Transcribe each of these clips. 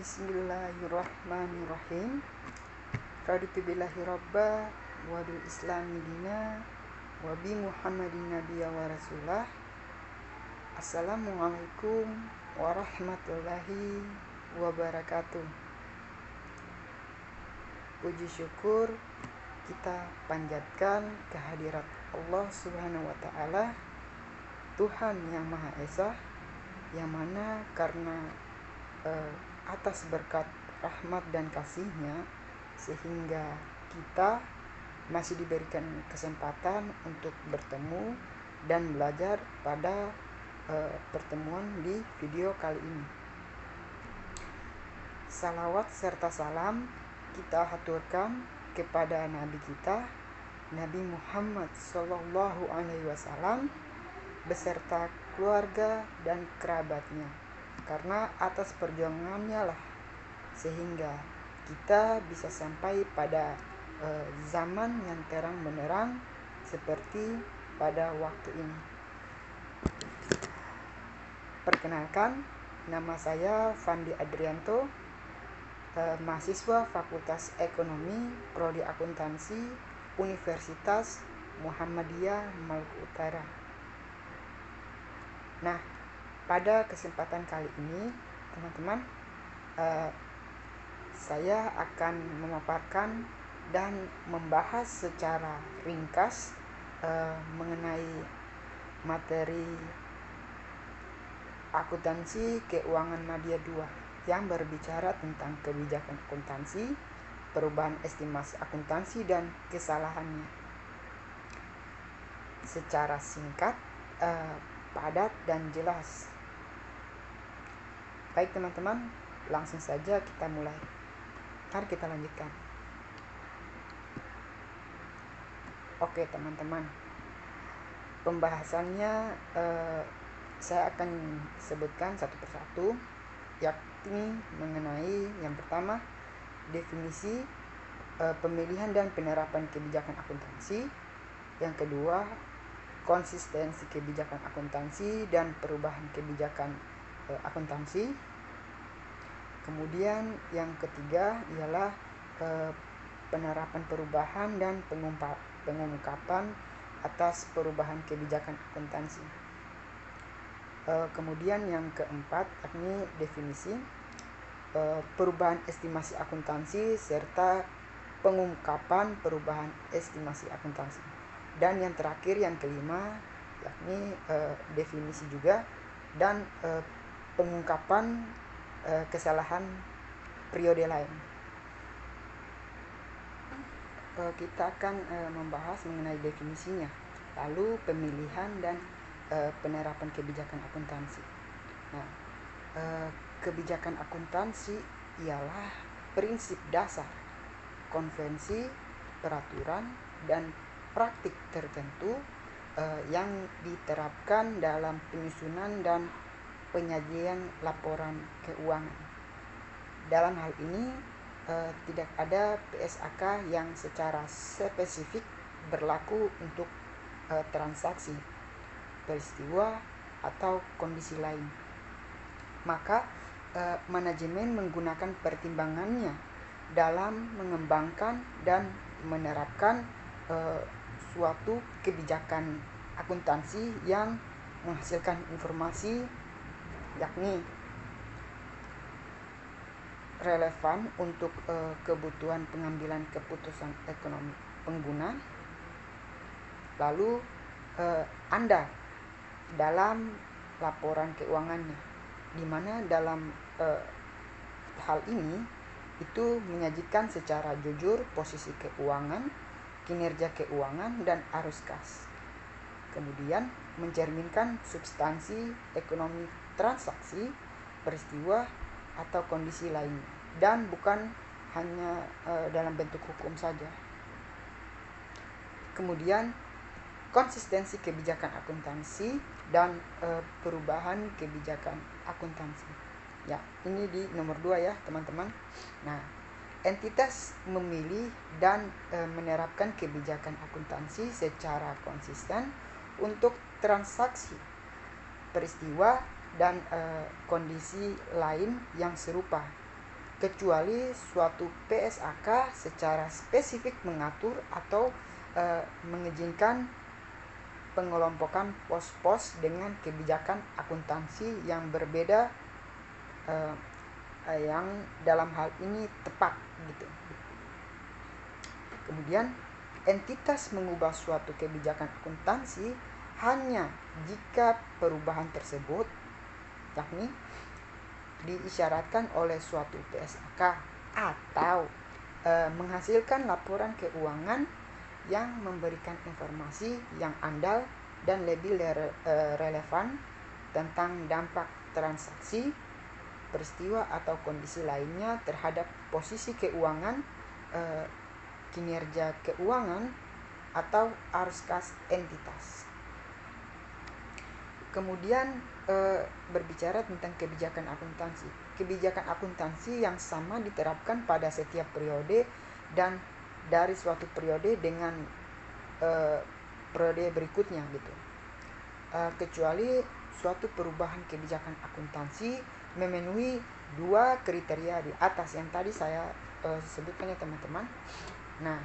Bismillahirrahmanirrahim. Raditu billahi rabba wa bil islami dina wa bi Muhammadin nabiyya wa rasulah. Assalamualaikum warahmatullahi wabarakatuh. Puji syukur kita panjatkan kehadirat Allah Subhanahu wa taala, Tuhan yang Maha Esa, yang mana karena atas berkat rahmat dan kasih-Nya sehingga kita masih diberikan kesempatan untuk bertemu dan belajar pada pertemuan di video kali ini. Salawat serta salam kita haturkan kepada Nabi kita, Nabi Muhammad SAW beserta keluarga dan kerabatnya, karena atas perjuangannya lah sehingga kita bisa sampai pada zaman yang terang benderang seperti pada waktu ini. Perkenalkan, nama saya Fandi Adrianto, mahasiswa Fakultas Ekonomi Prodi Akuntansi Universitas Muhammadiyah Maluku Utara. Nah, pada kesempatan kali ini, teman-teman, saya akan memaparkan dan membahas secara ringkas mengenai materi akuntansi keuangan media 2 yang berbicara tentang kebijakan akuntansi, perubahan estimasi akuntansi dan kesalahannya. Secara singkat, padat dan jelas. Baik teman-teman, langsung saja kita mulai. Mari kita lanjutkan. Oke teman-teman, pembahasannya saya akan sebutkan satu persatu, yakni mengenai yang pertama, definisi pemilihan dan penerapan kebijakan akuntansi. Yang kedua, konsistensi kebijakan akuntansi dan perubahan kebijakan akuntansi. Kemudian yang ketiga ialah penerapan perubahan dan pengungkapan atas perubahan kebijakan akuntansi. Kemudian yang keempat yakni definisi perubahan estimasi akuntansi serta pengungkapan perubahan estimasi akuntansi. Dan yang terakhir yang kelima yakni definisi juga dan pengungkapan kesalahan periode lain. Kita akan membahas mengenai definisinya, lalu pemilihan dan penerapan kebijakan akuntansi. Nah, kebijakan akuntansi ialah prinsip dasar, konvensi, peraturan, dan praktik tertentu yang diterapkan dalam penyusunan dan penyajian laporan keuangan. Dalam hal ini tidak ada PSAK yang secara spesifik berlaku untuk transaksi, peristiwa, atau kondisi lain. Maka manajemen menggunakan pertimbangannya dalam mengembangkan dan menerapkan suatu kebijakan akuntansi yang menghasilkan informasi yakni relevan untuk kebutuhan pengambilan keputusan ekonomi pengguna, lalu andal dalam laporan keuangannya, di mana dalam hal ini itu menyajikan secara jujur posisi keuangan, kinerja keuangan, dan arus kas. Kemudian mencerminkan substansi ekonomi transaksi, peristiwa, atau kondisi lainnya, dan bukan hanya dalam bentuk hukum saja. Kemudian konsistensi kebijakan akuntansi dan perubahan kebijakan akuntansi. Ya, ini di nomor 2 ya teman-teman. Nah, entitas memilih dan menerapkan kebijakan akuntansi secara konsisten untuk transaksi, peristiwa, dan kondisi lain yang serupa kecuali suatu PSAK secara spesifik mengatur atau mengizinkan pengelompokan pos-pos dengan kebijakan akuntansi yang berbeda, yang dalam hal ini tepat gitu. Kemudian entitas mengubah suatu kebijakan akuntansi hanya jika perubahan tersebut yakni diisyaratkan oleh suatu PSAK atau menghasilkan laporan keuangan yang memberikan informasi yang andal dan lebih relevan tentang dampak transaksi, peristiwa atau kondisi lainnya terhadap posisi keuangan, kinerja keuangan, atau arus kas entitas. Kemudian berbicara tentang kebijakan akuntansi. Kebijakan akuntansi yang sama diterapkan pada setiap periode dan dari suatu periode dengan periode berikutnya gitu. Kecuali suatu perubahan kebijakan akuntansi memenuhi 2 kriteria di atas yang tadi saya sebutkan ya teman-teman. Nah,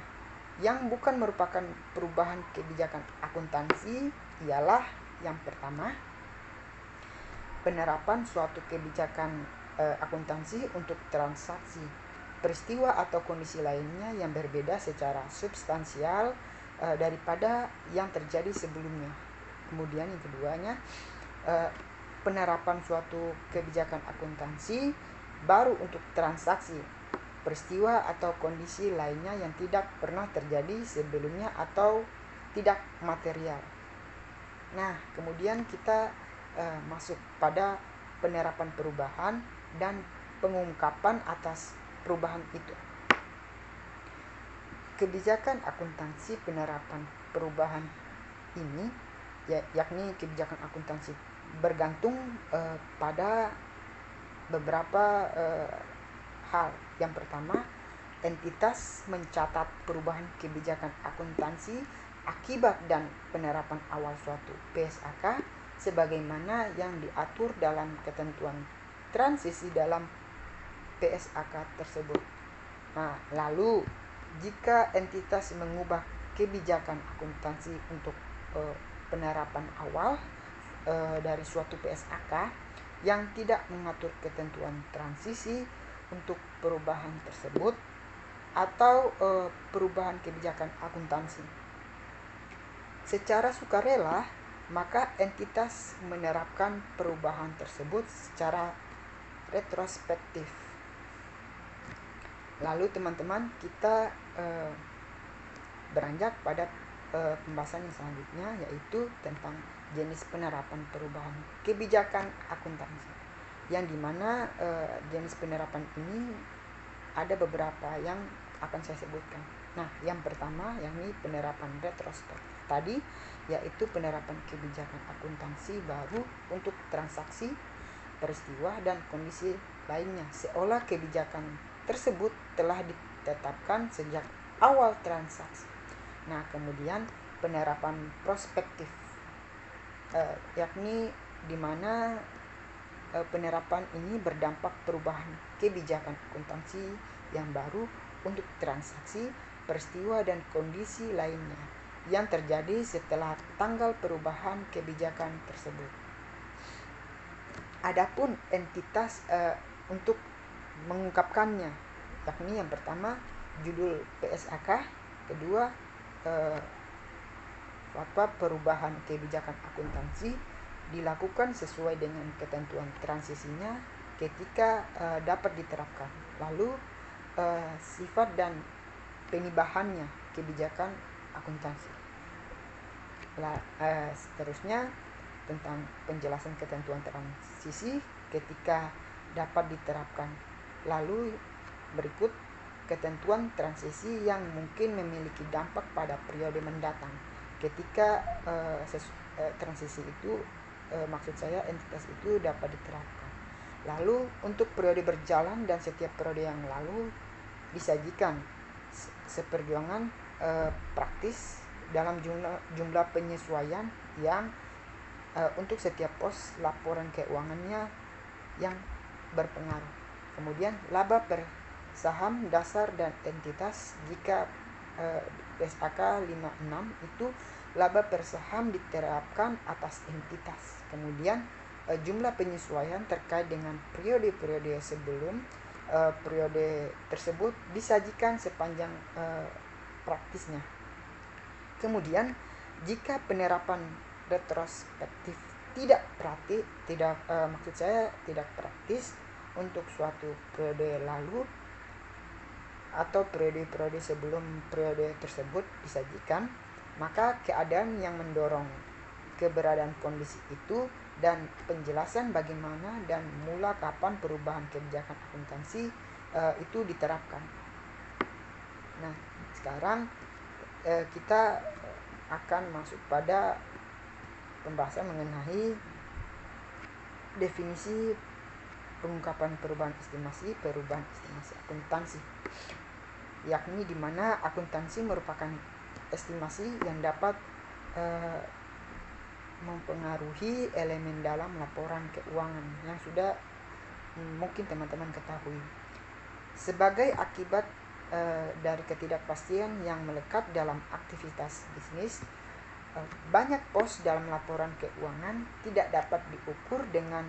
yang bukan merupakan perubahan kebijakan akuntansi ialah yang pertama, penerapan suatu kebijakan akuntansi untuk transaksi, peristiwa atau kondisi lainnya yang berbeda secara substansial daripada yang terjadi sebelumnya. Kemudian yang keduanya, penerapan suatu kebijakan akuntansi baru untuk transaksi, peristiwa atau kondisi lainnya yang tidak pernah terjadi sebelumnya atau tidak material. Nah, kemudian kita masuk pada penerapan perubahan dan pengungkapan atas perubahan itu. Kebijakan akuntansi penerapan perubahan ini yakni kebijakan akuntansi bergantung pada beberapa hal. Yang pertama, entitas mencatat perubahan kebijakan akuntansi akibat dan penerapan awal suatu PSAK sebagaimana yang diatur dalam ketentuan transisi dalam PSAK tersebut. Nah, lalu jika entitas mengubah kebijakan akuntansi untuk penerapan awal dari suatu PSAK yang tidak mengatur ketentuan transisi untuk perubahan tersebut atau perubahan kebijakan akuntansi secara sukarela, maka entitas menerapkan perubahan tersebut secara retrospektif. Lalu teman-teman, kita beranjak pada pembahasan yang selanjutnya, yaitu tentang jenis penerapan perubahan kebijakan akuntansi, yang dimana jenis penerapan ini ada beberapa yang akan saya sebutkan. Nah, yang pertama yakni penerapan retrospektif tadi, yaitu penerapan kebijakan akuntansi baru untuk transaksi, peristiwa, dan kondisi lainnya seolah kebijakan tersebut telah ditetapkan sejak awal transaksi. Nah, kemudian penerapan prospektif yakni di mana penerapan ini berdampak perubahan kebijakan akuntansi yang baru untuk transaksi, peristiwa, dan kondisi lainnya yang terjadi setelah tanggal perubahan kebijakan tersebut. Adapun entitas untuk mengungkapkannya, yakni yang pertama judul PSAK, kedua fatwa perubahan kebijakan akuntansi dilakukan sesuai dengan ketentuan transisinya ketika dapat diterapkan. Lalu sifat dan penibahannya kebijakan akuntansi. Seterusnya tentang penjelasan ketentuan transisi ketika dapat diterapkan. Lalu berikut ketentuan transisi yang mungkin memiliki dampak pada periode mendatang ketika transisi itu, maksud saya entitas itu dapat diterapkan. Lalu untuk periode berjalan dan setiap periode yang lalu disajikan seperjuangan praktis dalam jumlah penyesuaian yang untuk setiap pos laporan keuangannya yang berpengaruh. Kemudian laba per saham dasar dan entitas. Jika SAK 56 itu laba per saham diterapkan atas entitas. Kemudian jumlah penyesuaian terkait dengan periode-periode sebelum periode tersebut disajikan sepanjang praktisnya. Kemudian jika penerapan retrospektif tidak praktis untuk suatu periode lalu atau periode-periode sebelum periode tersebut disajikan, maka keadaan yang mendorong keberadaan kondisi itu dan penjelasan bagaimana dan mula kapan perubahan kebijakan akuntansi itu diterapkan. Nah, sekarang kita akan masuk pada pembahasan mengenai definisi pengungkapan perubahan estimasi akuntansi, yakni di mana akuntansi merupakan estimasi yang dapat mempengaruhi elemen dalam laporan keuangan yang sudah mungkin teman-teman ketahui. Sebagai akibat dari ketidakpastian yang melekat dalam aktivitas bisnis, banyak pos dalam laporan keuangan tidak dapat diukur dengan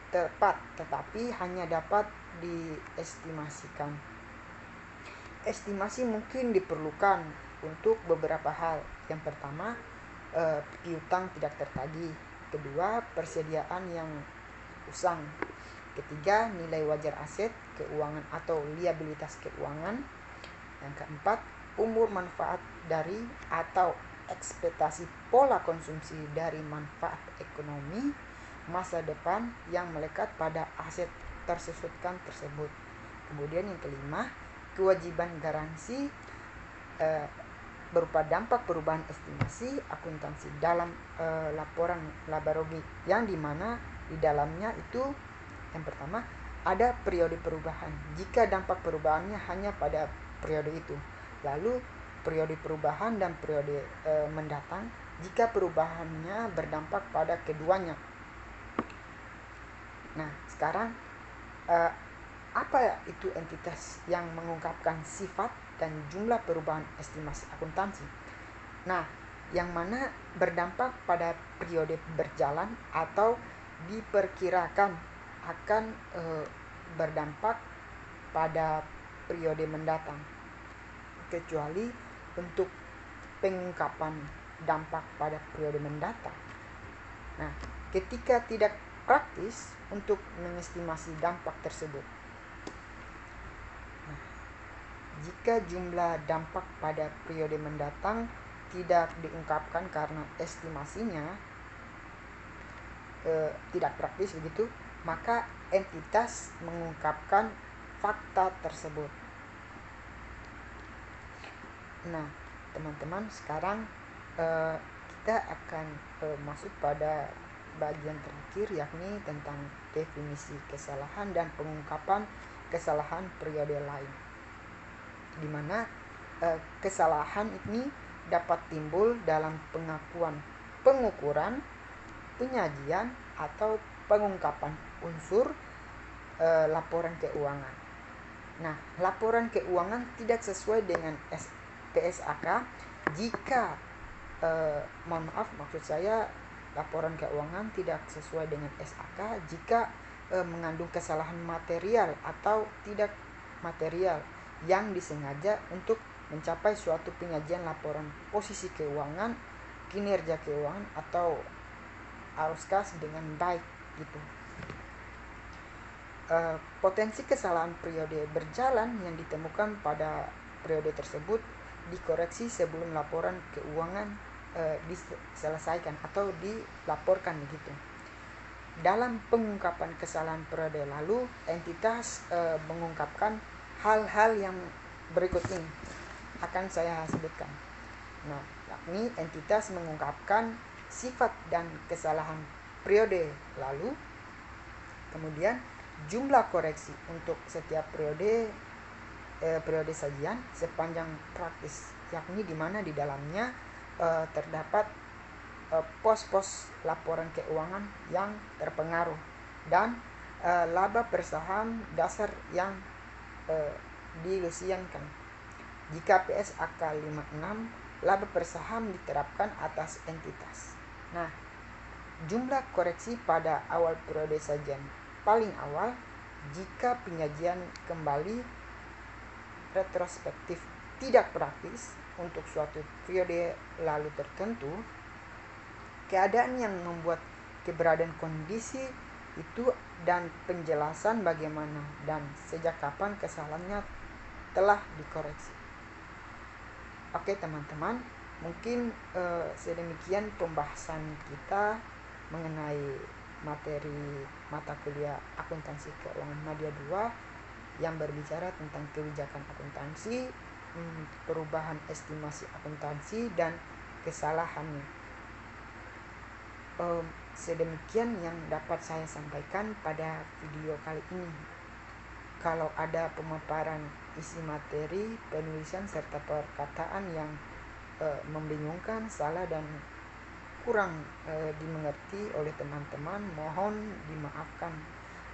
tepat, tetapi hanya dapat diestimasikan. Estimasi mungkin diperlukan untuk beberapa hal. Yang pertama, piutang tidak tertagih. Kedua, persediaan yang usang. Ketiga, nilai wajar aset keuangan atau liabilitas keuangan. Yang keempat, umur manfaat dari atau ekspektasi pola konsumsi dari manfaat ekonomi masa depan yang melekat pada aset tersebut. Kemudian yang kelima, kewajiban garansi berupa dampak perubahan estimasi akuntansi dalam laporan laba rugi, yang dimana di dalamnya itu yang pertama ada periode perubahan jika dampak perubahannya hanya pada periode itu, lalu periode perubahan dan periode mendatang jika perubahannya berdampak pada keduanya. Nah, sekarang apa itu entitas yang mengungkapkan sifat dan jumlah perubahan estimasi akuntansi? Nah, yang mana berdampak pada periode berjalan atau diperkirakan akan berdampak pada periode mendatang, kecuali untuk pengungkapan dampak pada periode mendatang. Nah, ketika tidak praktis untuk mengestimasi dampak tersebut. Nah, jika jumlah dampak pada periode mendatang tidak diungkapkan karena estimasinya tidak praktis begitu, maka entitas mengungkapkan fakta tersebut. Nah, teman-teman, sekarang kita akan masuk pada bagian terakhir, yakni tentang definisi kesalahan dan pengungkapan kesalahan periode lain, di mana kesalahan ini dapat timbul dalam pengukuran, penyajian atau pengungkapan unsur laporan keuangan. Nah, laporan keuangan tidak sesuai dengan PSAK jika maksud saya laporan keuangan tidak sesuai dengan SAK jika mengandung kesalahan material atau tidak material yang disengaja untuk mencapai suatu penyajian laporan posisi keuangan, kinerja keuangan atau arus kas dengan baik gitu. Potensi kesalahan periode berjalan yang ditemukan pada periode tersebut dikoreksi sebelum laporan keuangan diselesaikan atau dilaporkan begitu. Dalam pengungkapan kesalahan periode lalu, entitas mengungkapkan hal-hal yang berikut ini akan saya sebutkan. Nah, yakni entitas mengungkapkan sifat dan kesalahan periode lalu, kemudian jumlah koreksi untuk setiap periode sajian sepanjang praktis, yakni di mana di dalamnya terdapat pos-pos laporan keuangan yang terpengaruh dan laba per saham dasar yang diilusiankan. Jika PS AK 56, laba per saham diterapkan atas entitas. Nah, jumlah koreksi pada awal periode sajian paling awal jika penyajian kembali retrospektif tidak praktis untuk suatu periode lalu tertentu, keadaan yang membuat keberadaan kondisi itu dan penjelasan bagaimana dan sejak kapan kesalahannya telah dikoreksi. Oke teman-teman, mungkin sedemikian pembahasan kita mengenai materi mata kuliah akuntansi keuangan Madya 2 yang berbicara tentang kebijakan akuntansi, perubahan estimasi akuntansi dan kesalahannya. Sedemikian yang dapat saya sampaikan pada video kali ini. Kalau ada pemaparan isi materi, penulisan serta perkataan yang membingungkan, salah dan kurang dimengerti oleh teman-teman, mohon dimaafkan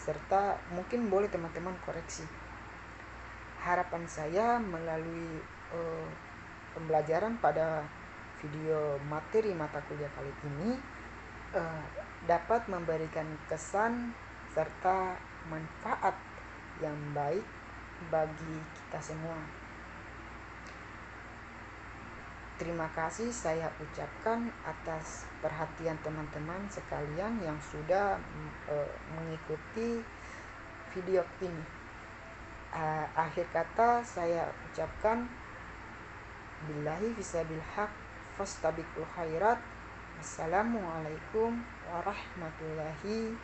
serta mungkin boleh teman-teman koreksi. Harapan saya melalui pembelajaran pada video materi mata kuliah kali ini dapat memberikan kesan serta manfaat yang baik bagi kita semua. Terima kasih saya ucapkan atas perhatian teman-teman sekalian yang sudah mengikuti video ini. Akhir kata saya ucapkan billahi fisabil haq fastabiqul khairat. Assalamualaikum warahmatullahi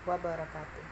wabarakatuh.